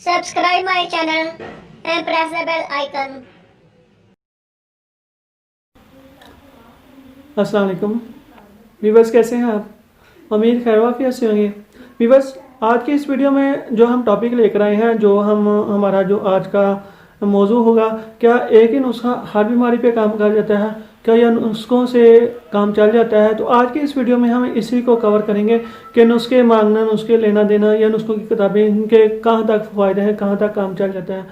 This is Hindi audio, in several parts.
Subscribe my channel and press the bell icon. अस्सलाम वालेकुम वीवर्स, कैसे हैं आप? उम्मीद खैर वाफियत से होंगे। वीवर्स, आज की इस वीडियो में जो हम टॉपिक लेकर आए हैं, जो हमारा जो आज का मौजू होगा, क्या एक ही नुस्खा हर बीमारी पे काम कर जाता है? क्या यह नुस्खों से काम चल जाता है? तो आज की इस वीडियो में हम इसी को कवर करेंगे कि नुस्खे मांगना, नुस्खे लेना देना या नुस्खों की किताबें, इनके कहाँ तक फ़ायदे हैं, कहाँ तक काम चल जाता है।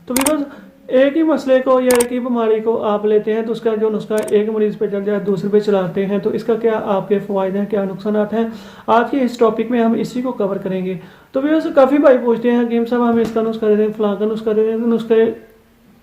तो वीवर्स, एक ही मसले को या एक ही बीमारी को आप लेते हैं तो उसका जो नुस्खा एक मरीज़ पे चल जाए दूसरे पे चलाते हैं, तो इसका क्या आपके फ़ायदे हैं, क्या नुकसान हैं? आज के इस टॉपिक में हम इसी को कवर करेंगे। तो व्यूअर्स, काफ़ी भाई पूछते हैं कि साहब हमें इसका नुस्खा दे दें, फलां का नुस्खा दे दें, तो नुस्खे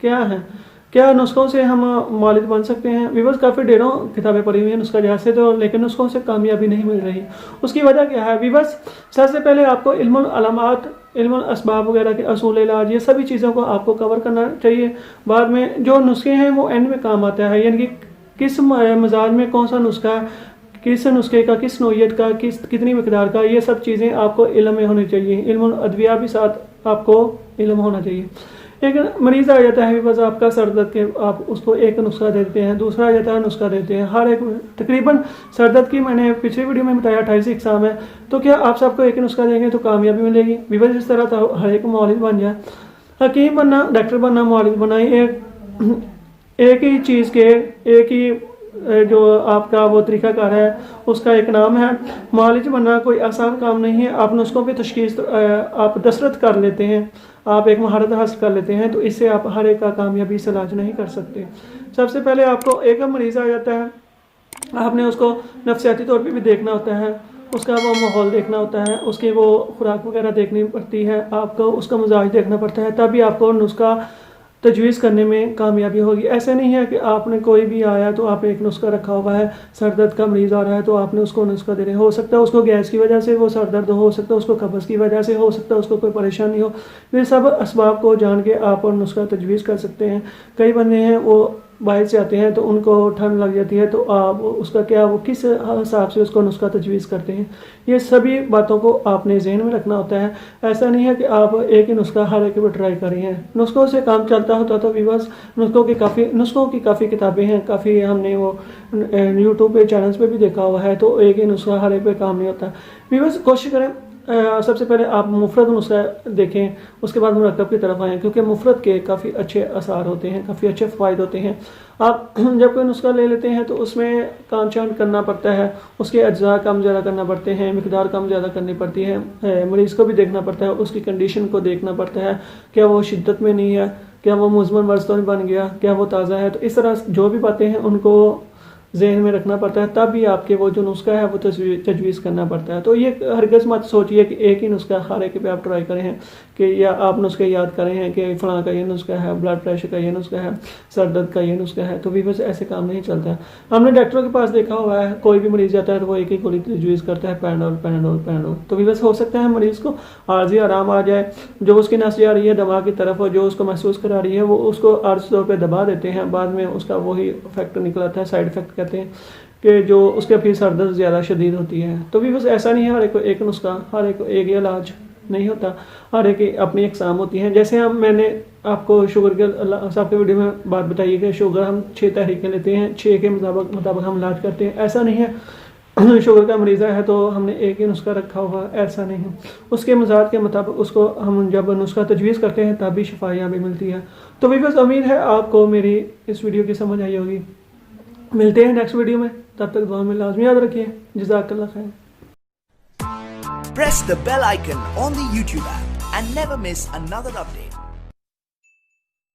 क्या हैं? क्या नुस्खों से हम मालिक बन सकते हैं? व्यूअर्स, काफ़ी ढेरों किताबें पढ़ी हुई हैं नुस्खा जहाँ से, तो लेकिन नुस्खों से कामयाबी नहीं मिल रही। उसकी वजह क्या है? व्यूअर्स, सबसे पहले आपको इल्मुल अलामात, इल्मुल असबाब वगैरह के असूल इलाज, ये सभी चीज़ों को आपको कवर करना चाहिए। बाद में जो नुस्खे हैं वो एंड में काम आता है, यानी कि किस मिजाज में कौन सा नुस्खा, किस नुस्खे का, किस नोयत का, कितनी मकदार का, ये सब चीज़ें आपको इल्म में होनी चाहिए। इल्मुल अदविया भी साथ आपको इल्म होना चाहिए। एक मरीज़ आ जाता है, बस आपका सर दर्द के, आप उसको एक नुस्खा देते हैं, दूसरा आ जाता है नुस्खा देते हैं। हर एक तकरीबन सर दर्द की मैंने पिछले वीडियो में बताया 28 इकसाम है, तो क्या आप सबको एक ही नुस्खा देंगे तो कामयाबी मिलेगी? विवश इस तरह तो हर एक मौलिद बन जाए, हकीम बनना, डॉक्टर बनना, मौलिद बनना, एक ही चीज़ के एक ही जो आपका वो तरीक़ाकार है उसका एक नाम है। मालिज बनना कोई आसान काम नहीं है। आप नुस्खों पे तशख़ीस आप दस्तरत कर लेते हैं, आप एक महारत हासिल कर लेते हैं, तो इससे आप हर एक का कामयाबी से इलाज नहीं कर सकते। सबसे पहले आपको एक मरीज़ आ जाता है, आपने उसको नफसियाती तौर पे भी देखना होता है, उसका वो माहौल देखना होता है, उसकी वो खुराक वगैरह देखनी पड़ती है, आपको उसका मिजाज देखना पड़ता है, तभी आपको नुस्खा तजवीज़ करने में कामयाबी होगी। ऐसे नहीं है कि आपने कोई भी आया तो आपने एक नुस्खा रखा हुआ है, सर दर्द का मरीज़ आ रहा है तो आपने उसको नुस्खा दे रहे हैं। हो सकता है उसको गैस की वजह से वो सर दर्द हो सकता है उसको कब्ज़ की वजह से, हो सकता है उसको कोई परेशानी हो। ये सब असबाब को जान के आप और नुस्खा तजवीज़ कर सकते हैं। कई बंदे हैं वो बाहर से आते हैं तो उनको ठंड लग जाती है, तो आप उसका क्या, वो किस हिसाब से उसको नुस्खा तजवीज़ करते हैं, ये सभी बातों को आपने जहन में रखना होता है। ऐसा नहीं है कि आप एक ही नुस्खा हर एक पर ट्राई करें हैं। नुस्खों से काम चलता होता तो व्यूअर्स, नुस्खों की काफ़ी किताबें हैं, काफ़ी हमने वो यूट्यूब पे चैनल्स पे भी देखा हुआ है, तो एक ही नुस्खा हर एक पे काम नहीं होता। व्यूअर्स, कोशिश करें सबसे पहले आप मुफरद नुस्खा देखें, उसके बाद मुरक्कब की तरफ आएँ, क्योंकि मुफरद के काफ़ी अच्छे असर होते हैं, काफ़ी अच्छे फ़ायदे होते हैं। आप जब कोई नुस्खा ले लेते हैं तो उसमें कान छान करना पड़ता है, उसके अज्जा कम ज़्यादा करना पड़ते हैं, मिकदार कम ज़्यादा करनी पड़ती है, मरीज़ को भी देखना पड़ता है, उसकी कंडीशन को देखना पड़ता है, क्या वो शिद्दत में नहीं है, क्या वो मुज़मन मर्ज़ तो नहीं बन गया, क्या वो ताज़ा है। तो इस तरह जो भी बातें हैं उनको जहन में रखना पड़ता है, तब भी आपके वो जो नुस्खा है वो तजवीज़ करना पड़ता है। तो ये हरगिज़ मत सोचिए कि एक ही नुस्खा हर एक पे आप ट्राई करें हैं, कि या आप नुस्खे याद करें हैं कि फ़लाँ का ये नुस्खा है, ब्लड प्रेशर का ये नुस्खा है, सर दर्द का ये नुस्खा है। तो व्यूअर्स, ऐसे काम नहीं चलता है। हमने डॉक्टरों के पास देखा हुआ है, कोई भी मरीज़ जाता है तो वो एक ही गोली तजवीज़ करता है, पैराडोल पैराडोल पैराडोल। तो व्यूअर्स, हो सकता है मरीज़ को आर्जी आराम आ जाए, जो उसकी नस जा रही है दिमाग की तरफ और जो उसको महसूस करा रही है वो उसको आर्जी तौर पर दबा देते हैं, बाद में उसका वही इफेक्ट निकलता है, साइड इफेक्ट कहते हैं, कि जो उसके फिर सर दर्द ज़्यादा शदीद होती है। तो भी बस ऐसा नहीं है, हर एक को एक नुस्खा, हर एक को एक ही इलाज नहीं होता, हर एक की अपनी इकसाम होती हैं। जैसे मैंने आपको शुगर के साहब के वीडियो में बात बताई कि शुगर हम 6 तहरीकें लेते हैं, 6 के मुताबिक हम इलाज करते हैं। ऐसा नहीं है शुगर का मरीज़ा है तो हमने एक ही नुस्खा रखा हुआ, ऐसा नहीं है। उसके मजाज के मुताबिक उसको हम जब नुस्खा तजवीज़ करते हैं तभी शफायाबी मिलती है। तो भी बस उम्मीद है आपको मेरी इस वीडियो की समझ आई होगी। मिलते हैं नेक्स्ट वीडियो में, तब तक दुआ में लाजमी याद रखिए। जज़ाकल्लाह खैर। Press the bell icon on the YouTube app and never miss another update.